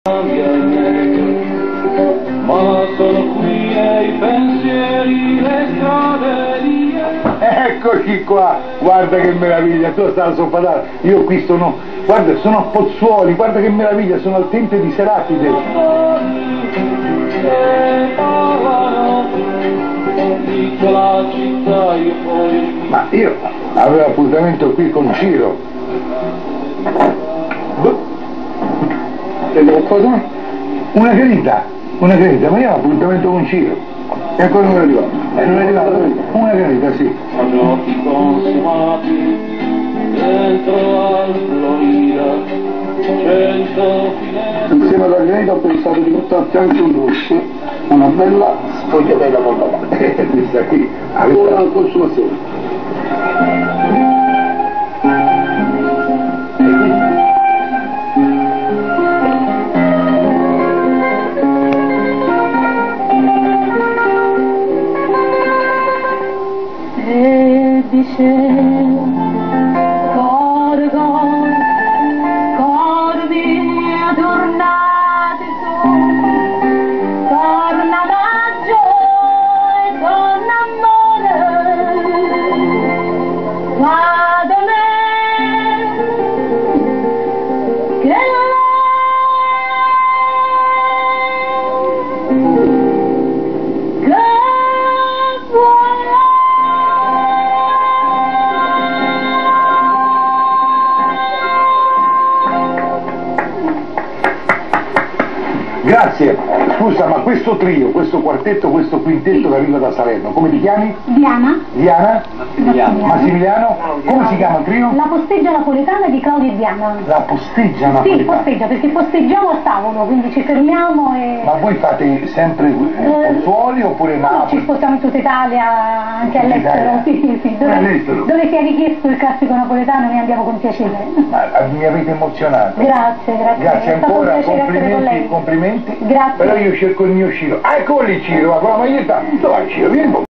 Ma sono qui e i pensieri, le strade lì. Eccoci qua, guarda che meraviglia, tu stai al sofà, io qui sono, guarda, sono a Pozzuoli, guarda che meraviglia, sono al Tempio di Serapide. Ma io avevo appuntamento qui con Ciro. Cosa? Una credita, ma io avevo appuntamento con Ciro. E ancora non è arrivato. Non è arrivato? Una credita, sì. Occhi consumati dentro al Florida, 100 finestre. Insieme alla granita ho pensato di portarti anche un dolce, una bella sfogliatella con la parte. Questa qui, aveva la consumazione. E dice Grazie, scusa, ma questo trio, questo quartetto, questo quintetto che arriva da Salerno, come ti chiami? Diana. Diana? Massimiliano? Come si chiama il trio? La posteggia napoletana di Claudio e Diana. La posteggia napoletana? Sì, posteggia, perché posteggiamo a tavolo, quindi ci fermiamo e... Ma voi fate sempre Pozzuoli oppure No, Napoli? ci spostiamo in tutta Italia, anche all'estero, sì, sì, dove sia richiesto il classico napoletano noi andiamo con piacere. Ma mi avete emozionato. Grazie, grazie. Grazie È stato un ancora, piacere essere con lei. complimenti. Grazie. Però io cerco il mio Ciro. Ah, eccolo lì Ciro, ma con la maglietta. Dov'è Ciro? Vieni un po'.